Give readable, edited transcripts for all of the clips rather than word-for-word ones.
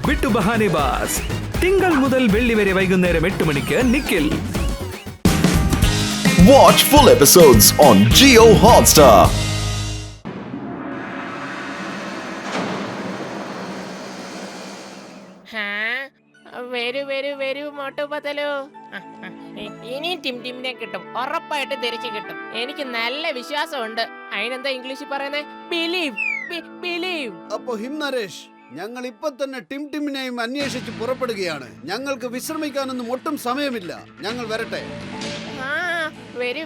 വിട്ടു ബഹാനെ ബാസ്. തിങ്കൾ മുതൽ വെള്ളി വരെ വൈകുന്നേരം 8 മണിക്ക് Nikhil. Watch full episodes on Jio Hotstar. വരൂ മോട്ടു പതലു. ഇനി ടിംനെ കിട്ടും, ഉറപ്പായിട്ട് തിരിച്ചു കിട്ടും. എനിക്ക് നല്ല വിശ്വാസമുണ്ട്. അതിനെന്താ ഇംഗ്ലീഷിൽ പറയുന്നത്? ബിലീവ്. അപ്പൊ ഹിം നരേഷ്, ഞങ്ങൾ ഇപ്പൊ തന്നെ ടിമിനെയും അന്വേഷിച്ച് പുറപ്പെടുകയാണ്. ഞങ്ങൾക്ക് വിശ്രമിക്കാനൊന്നും ഒട്ടും സമയമില്ല. ഞങ്ങൾ വരട്ടെ.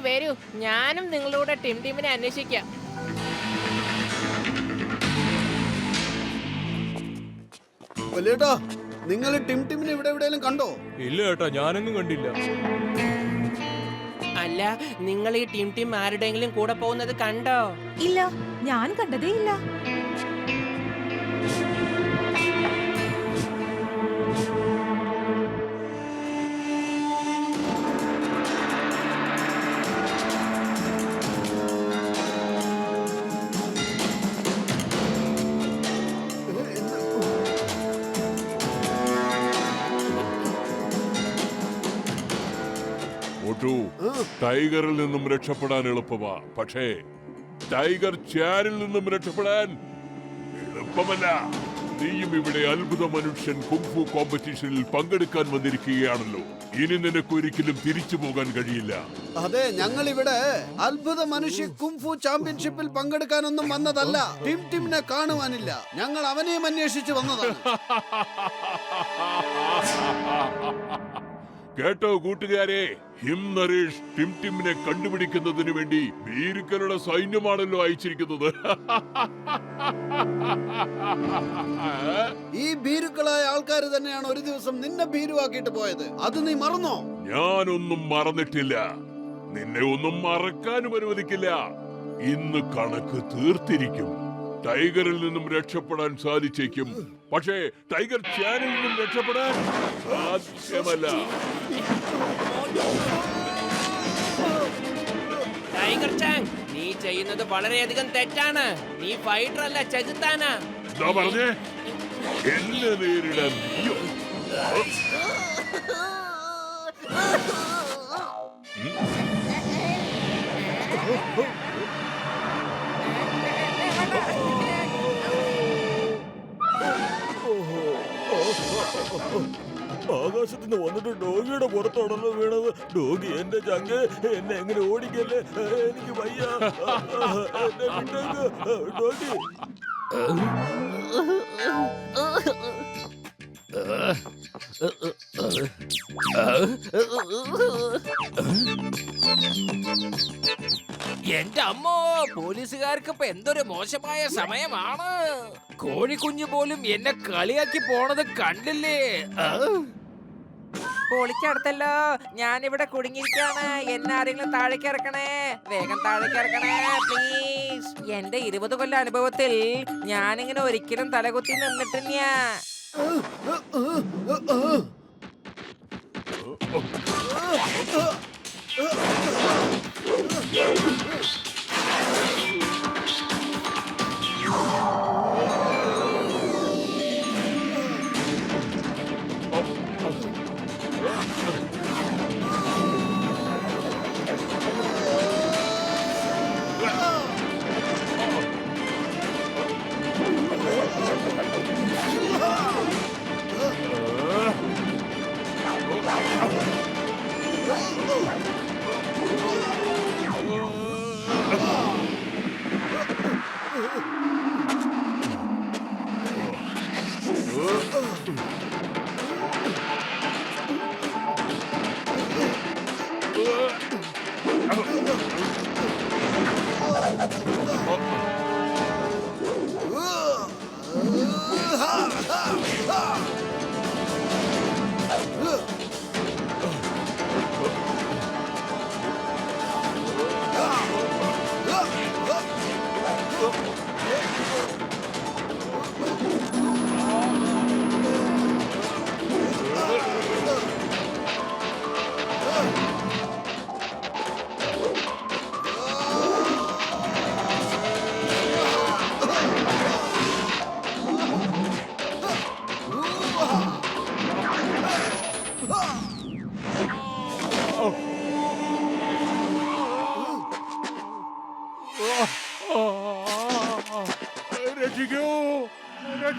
വരൂ, ഞാനും നിങ്ങളോട് ടിമിനെ അന്വേഷിക്കാം. വലിയേട്ടാ, നിങ്ങൾ ടിമിനെ ഇവിടെ എവിടെയെങ്കിലും കണ്ടോ? ഇല്ല ഏട്ടാ, ഞാനൊന്നും കണ്ടില്ല. അല്ല, നിങ്ങൾ ഈ ടിം ആരുടെങ്കിലും കൂടെ പോകുന്നത് കണ്ടോ? ഇല്ല, ഞാൻ കണ്ടതേ ഇല്ല. ടൈഗറിൽ നിന്നും രക്ഷപ്പെടാൻ എളുപ്പമാ, പക്ഷേ ടൈഗർ ചാനിൽ നിന്നും രക്ഷപ്പെടാൻ എളുപ്പമല്ല. നീയും ഇവിടെ അത്ഭുത മനുഷ്യൻ കുംഫു കോമ്പറ്റീഷനിൽ പങ്കെടുക്കാൻ വന്നിരിക്കുകയാണല്ലോ. ഇനി നിനക്ക് ഒരിക്കലും തിരിച്ചു പോകാൻ കഴിയില്ല. അതെ, ഞങ്ങൾ ഇവിടെ അത്ഭുത മനുഷ്യ കുംഫു ചാമ്പ്യൻഷിപ്പിൽ പങ്കെടുക്കാനൊന്നും വന്നതല്ല. ടിമിനെ കാണുവാനില്ല. ഞങ്ങൾ അവനെയും അന്വേഷിച്ച് വന്നതാണ്. കേട്ടോ കൂട്ടുകാരെ, ഹിം നരേഷ് ടിമിനെ കണ്ടുപിടിക്കുന്നതിന് വേണ്ടി ഭീരുക്കളുടെ സൈന്യമാണല്ലോ അയച്ചിരിക്കുന്നത്. ഈ ഭീരുക്കളായ ആൾക്കാർ തന്നെയാണ് ഒരു ദിവസം നിന്നെ ഭീരുവാക്കിയിട്ട് പോയത്. അത് നീ മറന്നോ? ഞാനൊന്നും മറന്നിട്ടില്ല. നിന്നെ ഒന്നും മറക്കാനും അനുവദിക്കില്ല. ഇന്ന് കണക്ക് തീർത്തിരിക്കും. ടൈഗറിൽ നിന്നും രക്ഷപ്പെടാൻ സാധിച്ചേക്കും, പക്ഷേ ടൈഗർ ചാനിൽ നിന്നും രക്ഷപ്പെടാൻ സാധ്യമല്ല. ടൈഗർ ചാങ്, നീ ചെയ്യുന്നത് വളരെയധികം തെറ്റാണ്. നീ ഫൈറ്റർ അല്ല, ചെകുത്താനാ. എന്താ പറഞ്ഞേ? എന്നെ നേരിടാൻ നീയോ? ആകാശത്തിന് വന്നിട്ട് ഡോഗിയുടെ പുറത്താണല്ലോ വീണത്. ഡോഗി എന്റെ ചങ്ക്, എന്നെ എങ്ങനെ ഓടിക്കല്ലേ, എനിക്ക് വയ്യ. എന്നെ വിട്ടേക്ക് ഡോഗി. എന്റെ അമ്മോ, പോലീസുകാർക്ക് ഇപ്പൊ എന്തൊരു മോശമായ സമയമാണ്. കോഴിക്കുഞ്ഞു പോലും എന്നെ കളിയാക്കി പോണത് കണ്ടില്ലേ? പൊളിച്ചടുത്തല്ലോ, ഞാനിവിടെ കുടുങ്ങിയിരിക്കാണ്. എന്നെ ആരെങ്കിലും താഴേക്ക് ഇറക്കണേ, വേഗം താഴേക്ക് ഇറക്കണേ പ്ലീസ്. എന്റെ 20 കൊല്ല അനുഭവത്തിൽ ഞാനിങ്ങനെ ഒരിക്കലും തലകുത്തി നിന്നിട്ടില്ല.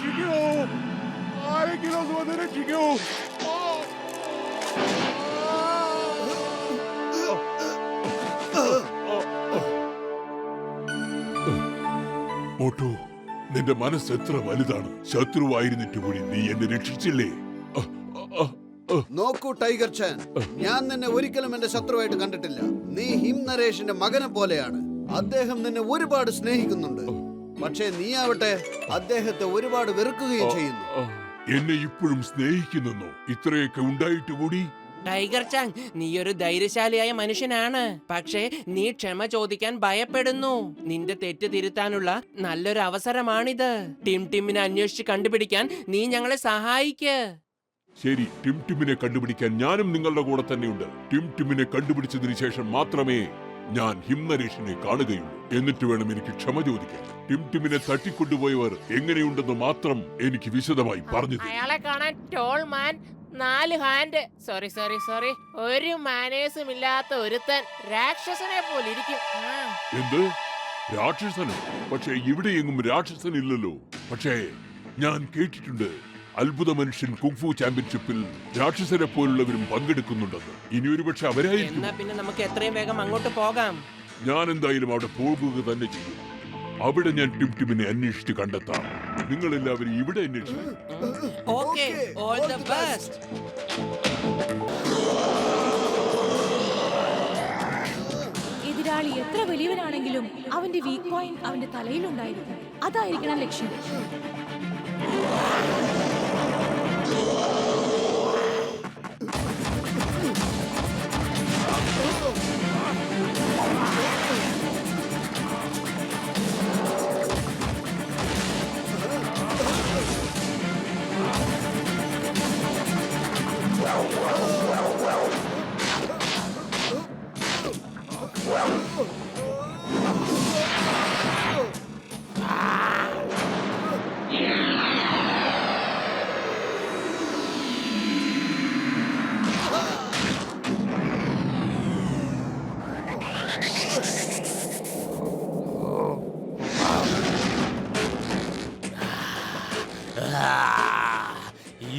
രക്ഷിക്കൂ, ആരെങ്കിലും ഒന്ന് വന്ന് രക്ഷിക്കൂ. മോട്ടു, നിന്റെ മനസ്സ് എത്ര വലുതാണ്. ശത്രുവായിരുന്നിട്ട് കൂടി നീ എന്നെ രക്ഷിച്ചില്ലേ? നോക്കൂ ടൈഗർ ചാൻ, ഞാൻ നിന്നെ ഒരിക്കലും എന്റെ ശത്രുവായിട്ട് കണ്ടിട്ടില്ല. നീ ഹിം നരേഷിന്റെ മകനെ പോലെയാണ്. അദ്ദേഹം നിന്നെ ഒരുപാട് സ്നേഹിക്കുന്നുണ്ട്. പക്ഷേ നീ ആവട്ടെ അദ്ദേഹത്തെ ഒരുപാട് വെറുക്കുകയും ചെയ്യുന്നു. എന്നെ ഇപ്പോഴും സ്നേഹിക്കുന്നു. ഇത്രയൊക്കെ ഉണ്ടായിട്ട് കൂടി. ടൈഗർ ചാങ്, നീ ഒരു ധൈര്യശാലിയായ മനുഷ്യനാണ്. പക്ഷേ നീ ക്ഷമ ചോദിക്കാൻ ഭയപ്പെടുന്നു. നിന്റെ തെറ്റ് തിരുത്താനുള്ള നല്ലൊരു അവസരമാണിത്. ടിമിനെ അന്വേഷിച്ച് കണ്ടുപിടിക്കാൻ നീ ഞങ്ങളെ സഹായിക്ക്. ശരി, ടിമിനെ കണ്ടുപിടിക്കാൻ ഞാനും നിങ്ങളുടെ കൂടെ തന്നെയുണ്ട്. ടിമിനെ കണ്ടുപിടിച്ചതിന് ശേഷം മാത്രമേ ഞാൻ ഹിംനരേഷിനെ കാണുകയുള്ളൂ. എന്നിട്ട് വേണം എനിക്ക് ക്ഷമ ചോദിക്കാൻ. ടിമിനെ തട്ടിക്കൊണ്ടുപോയവർ എങ്ങനെയുണ്ടെന്ന് മാത്രം എനിക്ക് വിശദമായി പറഞ്ഞു തരൂ. അയാളെ കാണാൻ ടോൾ മാൻ, 4 ഹാൻഡ്, സോറി, ഒരു മാനേഴ്സും ഇല്ലാത്ത ഒരുത്തൻ, രാക്ഷസനെ പോലെ ഇരിക്കും. എന്ത് രാക്ഷസനോ? പക്ഷേ ഇവിടെ എങ്ങും രാക്ഷസനില്ലല്ലോ. പക്ഷേ ഞാൻ കേട്ടിട്ടുണ്ട് അത്ഭുത മനുഷ്യൻ കുങ്ഫു ചാമ്പ്യൻഷിപ്പിൽ രാക്ഷസരെ പോലുള്ളവരും പങ്കെടുക്കുന്നുണ്ടെന്ന്. ഇനി ഒരു പക്ഷെ അവരായിരിക്കും. എന്നാ പിന്നെ നമുക്ക് എത്രയും വേഗം അങ്ങോട്ട് പോകാം. ഞാൻ എന്തായാലും അവിടെ പോകുക തന്നെ ചെയ്യും. അവിടെ ഞാൻ ടിമിനെ അന്വേഷിച്ച് കണ്ടെത്താം. നിങ്ങൾ എല്ലാവരും ഇവിടെ അന്വേഷിക്കും. Okay, all the best. എതിരാളി എത്ര വലിയവനാണെങ്കിലും അവന്റെ വീക്ക് പോയിന്റ് അവന്റെ തലയിലുണ്ടായിരിക്കും. അതായിരിക്കണം ലക്ഷ്യം.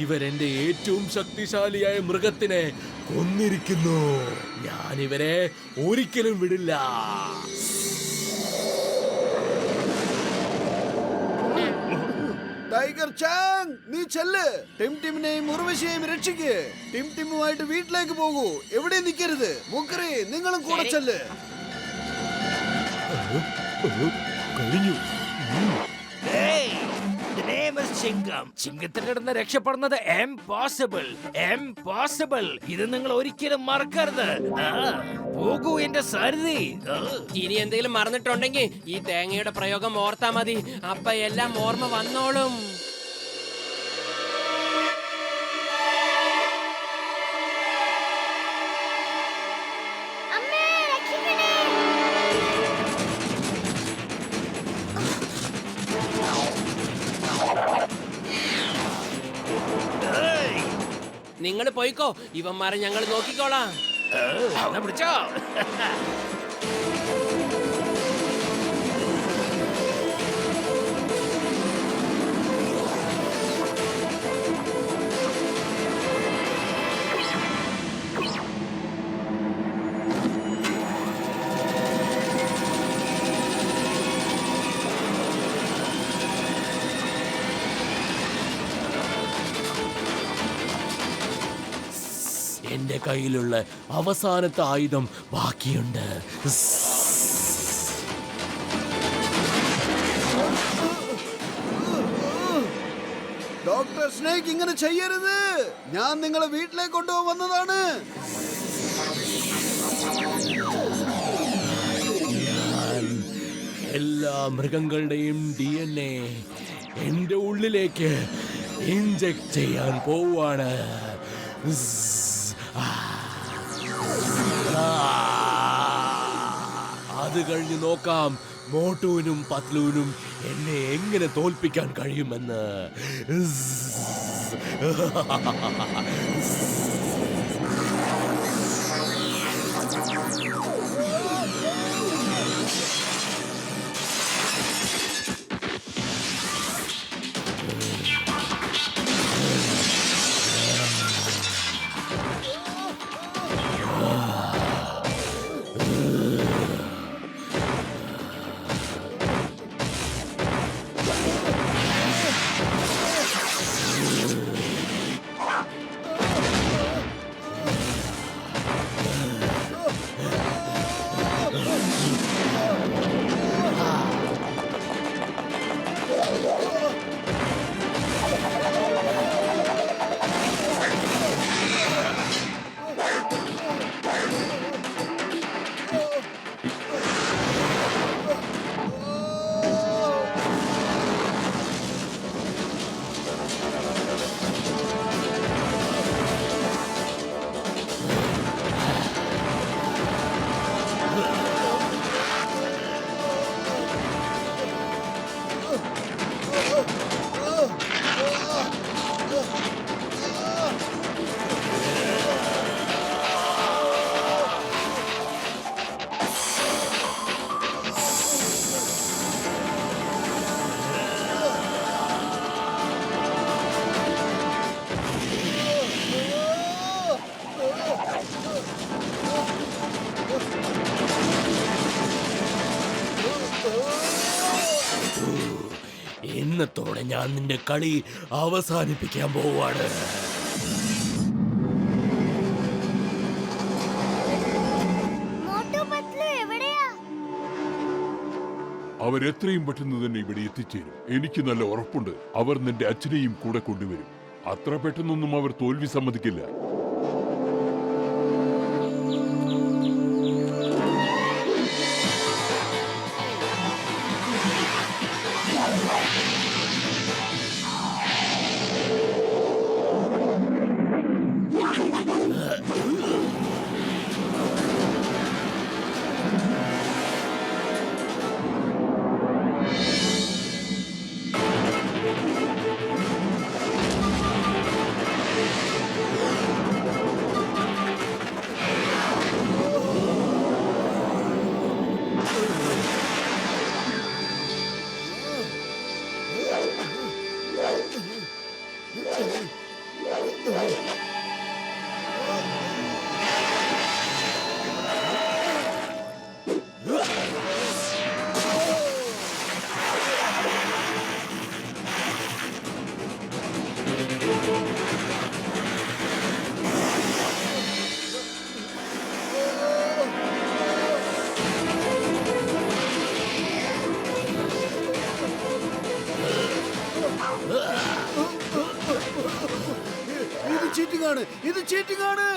ഇവരെന്റെ ഏറ്റവും ശക്തിശാലിയായ മൃഗത്തിനെ കൊന്നിരിക്കുന്നു. ഞാൻ ഇവരെ ഒരിക്കലും വിടില്ല. ടൈഗർ ചാങ്, നീ ചെല്ല്. ടിമിനെയും ഉർവശിയെയും രക്ഷിക്ക്. ടിമുമായിട്ട് വീട്ടിലേക്ക് പോകൂ. എവിടെ നിൽക്കരുത്. മുക്കറി, നിങ്ങളും കൂടെ ചെല്ല്. കഴിഞ്ഞു. ചിങ്കത്തിന്റെ അടുത്ത് രക്ഷപ്പെടുന്നത് എംപോസിബിൾ. ഇത് നിങ്ങൾ ഒരിക്കലും മറക്കരുത്. പോകൂ എന്റെ സാരഥി. ഇനി എന്തെങ്കിലും മറന്നിട്ടുണ്ടെങ്കിൽ ഈ തേങ്ങയുടെ പ്രയോഗം ഓർത്താ മതി. അപ്പൊ എല്ലാം ഓർമ്മ വന്നോളും. നിങ്ങൾ പോയിക്കോ, ഇവന്മാരെ ഞങ്ങൾ നോക്കിക്കോളാം. പിടിച്ചോ. എന്റെ കയ്യിലുള്ള അവസാനത്തെ ആയുധം ബാക്കിയുണ്ട്. ഡോക്ടർ സ്നേക്ക്, ഇങ്ങനെ ചെയ്യരുത്. ഞാൻ നിങ്ങളെ വീട്ടിലേക്ക് കൊണ്ടുപോകാൻ വന്നതാണ്. ഞാൻ എല്ലാ മൃഗങ്ങളുടെയും DNA എന്റെ ഉള്ളിലേക്ക് ഇൻജെക്ട് ചെയ്യാൻ പോവാണ്. അത് കഴിഞ്ഞ് നോക്കാം മോട്ടുവിനും പത്ലൂനും എന്നെ എങ്ങനെ തോൽപ്പിക്കാൻ കഴിയുമെന്ന്. ഇന്നത്തോടെ ഞാൻ നിന്റെ കളി അവസാനിപ്പിക്കാൻ പോവാണ്. അവരെത്രയും പെട്ടെന്ന് തന്നെ ഇവിടെ എത്തിച്ചേരും. എനിക്ക് നല്ല ഉറപ്പുണ്ട് അവർ നിന്റെ അച്ഛനെയും കൂടെ കൊണ്ടുവരും. അത്ര പെട്ടെന്നൊന്നും അവർ തോൽവി സമ്മതിക്കില്ല. ഇത് ചീറ്റിംഗ് ആണ്.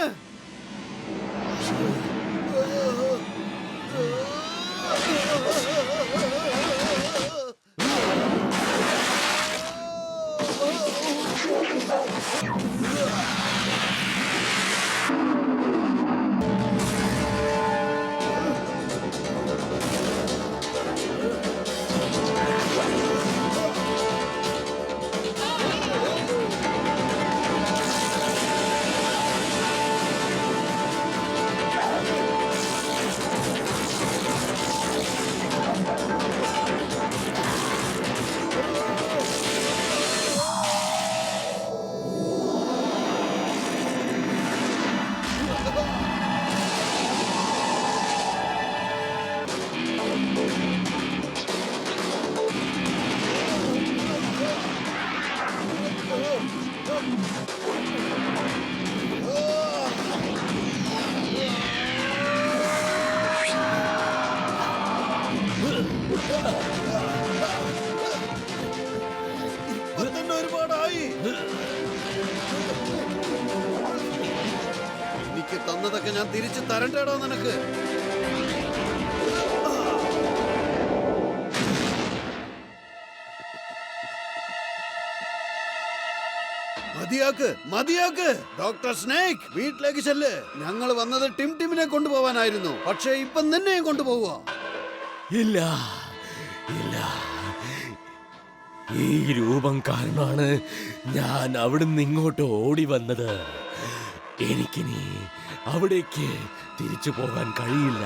ഒരുപാടായി. എനിക്ക് തന്നതൊക്കെ ഞാൻ തിരിച്ചു തരണ്ടേടോ നിനക്ക്. മതിയാക്ക് ഡോക്ടർ സ്നേക്ക്, വീട്ടിലേക്ക് ചെല്ല്. ഞങ്ങൾ വന്നത് ടിമിനെ കൊണ്ടുപോവാനായിരുന്നു, പക്ഷേ ഇപ്പം നിന്നെയും കൊണ്ടുപോവുക. ഇല്ല ഇല്ല, ഈ രൂപം കാരണമാണ് ഞാൻ അവിടുന്ന് ഇങ്ങോട്ട് ഓടി വന്നത്. എനിക്കിനി അവിടേക്ക് തിരിച്ചു പോകാൻ കഴിയില്ല.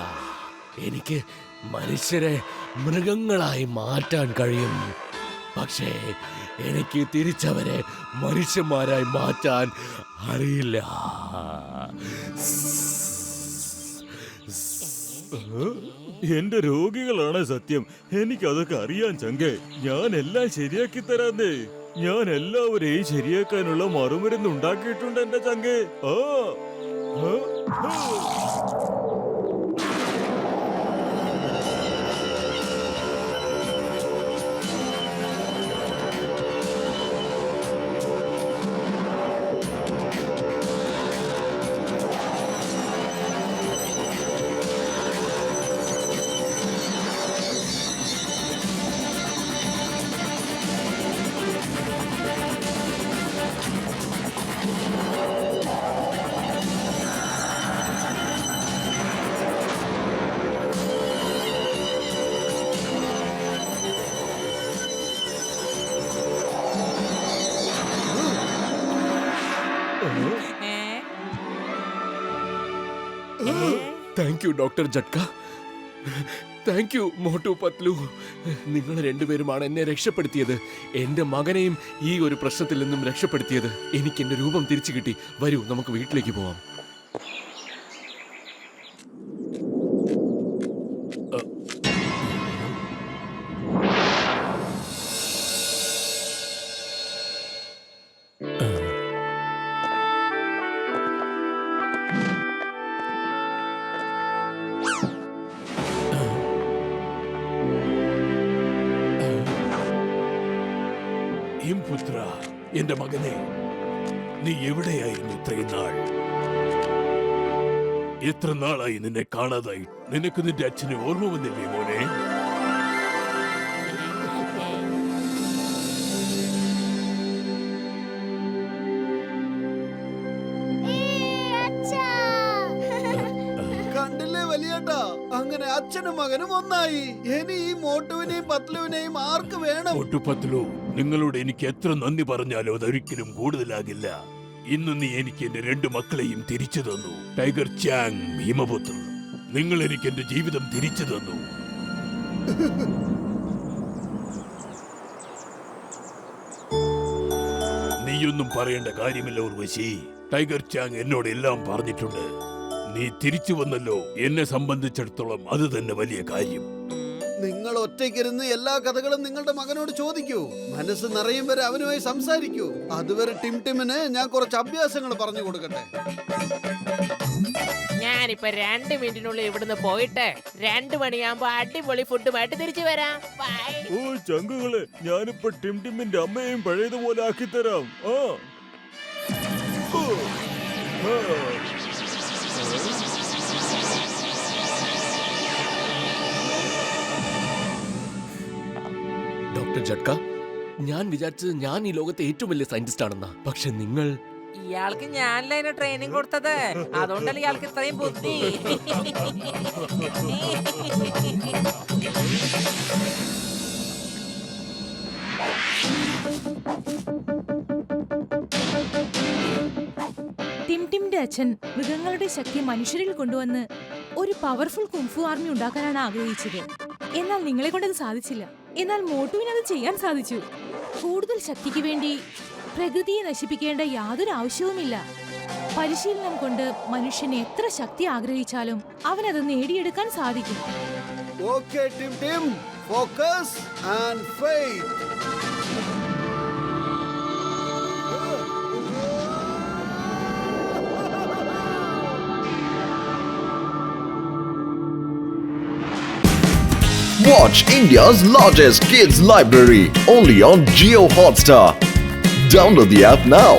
എനിക്ക് മനുഷ്യരെ മൃഗങ്ങളായി മാറ്റാൻ കഴിയും, പക്ഷേ എനിക്ക് തിരിച്ചവരെ മനുഷ്യന്മാരായി മാറ്റാൻ അറിയില്ല. എന്റെ രോഗികളാണ് സത്യം. എനിക്കതൊക്കെ അറിയാൻ ചങ്കേ. ഞാൻ എല്ലാം ശരിയാക്കി തരാന്നേ. ഞാൻ എല്ലാവരെയും ശരിയാക്കാനുള്ള മറുമരുന്ന് ഉണ്ടാക്കിയിട്ടുണ്ട് എന്റെ ചങ്കേ. Thank you doctor Jhatka. Thank you Motu Patlu. നിങ്ങൾ രണ്ടുപേരുമാണ് എന്നെ രക്ഷപ്പെടുത്തിയത്, എന്റെ മകനെയും ഈ ഒരു പ്രശ്നത്തിൽ നിന്നും രക്ഷപ്പെടുത്തിയത്. എനിക്ക് എന്റെ രൂപം തിരിച്ചു കിട്ടി. വരൂ, നമുക്ക് വീട്ടിലേക്ക് പോവാം. പുത്ര, എന്റെ മകനെ, നീ എവിടെയായിരുന്നു ഇത്രയും നാൾ? എത്ര നാളായി നിന്നെ കാണാതായി? നിനക്ക് നിന്റെ അച്ഛനെ ഓർമ്മ വന്നില്ലേ മോനെ? കണ്ടില്ലേ വലിയേട്ടാ, അങ്ങനെ അച്ഛനും മകനും ഒന്നായി. ഇനി ഈ മോട്ടുവിനെയും പത്ലുവിനെയും ആർക്ക് വേണം? ഒട്ടുപത്ലു, നിങ്ങളോട് എനിക്ക് എത്ര നന്ദി പറഞ്ഞാലോ അതൊരിക്കലും കൂടുതലാകില്ല. ഇന്ന് നീ എനിക്ക് എന്റെ 2 മക്കളെയും തിരിച്ചു തന്നു. ടൈഗർ ചാങ്, ഹിമപുത്ര, നിങ്ങൾ എനിക്ക് എന്റെ ജീവിതം തിരിച്ചു തന്നു. നീയൊന്നും പറയേണ്ട കാര്യമില്ല ഉർവശി. ടൈഗർ ചാങ് എന്നോട് എല്ലാം പറഞ്ഞിട്ടുണ്ട്. നീ തിരിച്ചു വന്നല്ലോ, എന്നെ സംബന്ധിച്ചിടത്തോളം അത് തന്നെ വലിയ കാര്യം. നിങ്ങൾ ഒറ്റയ്ക്കിരുന്ന് എല്ലാ കഥകളും നിങ്ങളുടെ മകനോട് ചോദിക്കൂ. മനസ്സ് നിറയും വരെ അവനുമായി സംസാരിക്കൂ. അതുവരെ ടിംടിമിന് ഞാൻ കുറച്ച് അഭ്യാസങ്ങൾ പറഞ്ഞു കൊടുക്കട്ടെ. ഞാനിപ്പോ 2 മിനിറ്റിനുള്ളിൽ ഇവിടുന്ന് പോയിട്ട് 2 മണിയാകുമ്പോ അടിപൊളി ഫുഡുമായിട്ട് തിരിച്ചു വരാം. ബൈ. ഓ ചങ്കുകളെ, ഞാനിപ്പോ ടിംടിമിന്റെ അമ്മയെയും പഴയതുപോലെ ആക്കിത്തരാം. ആ ഓ. ആ. ഡോക്ടർ ജഡ്ക, ഞാൻ വിചാരിച്ചത് ഞാൻ ഈ ലോകത്തെ ഏറ്റവും വലിയ സയന്റിസ്റ്റ് ആണെന്നാ. പക്ഷെ നിങ്ങൾ ഇയാൾക്ക് ഞാനല്ല അതിന് ട്രെയിനിങ് കൊടുത്തത്. അതുകൊണ്ടല്ലേ ഇയാൾക്ക് ഇത്രയും ബുദ്ധി. ടിംടിമിന്റെ അച്ഛൻ മൃഗങ്ങളുടെ ശക്തി മനുഷ്യരിൽ കൊണ്ടുവന്ന് ഒരു പവർഫുൾ കുംഫു ആർമി ഉണ്ടാക്കാനാണ് ആഗ്രഹിച്ചത്. എന്നാൽ നിങ്ങളെ കൊണ്ടത് സാധിച്ചില്ല. എന്നാൽ മോട്ടുവിന് അത് ചെയ്യാൻ സാധിച്ചു. കൂടുതൽ ശക്തിക്ക് വേണ്ടി പ്രകൃതിയെ നശിപ്പിക്കേണ്ട യാതൊരു ആവശ്യവുമില്ല. പരിശീലനം കൊണ്ട് മനുഷ്യന് എത്ര ശക്തി ആഗ്രഹിച്ചാലും അവനത് നേടിയെടുക്കാൻ സാധിക്കും. Okay Tim, focus and faith. Watch India's largest kids library only on Jio Hotstar. Download the app now.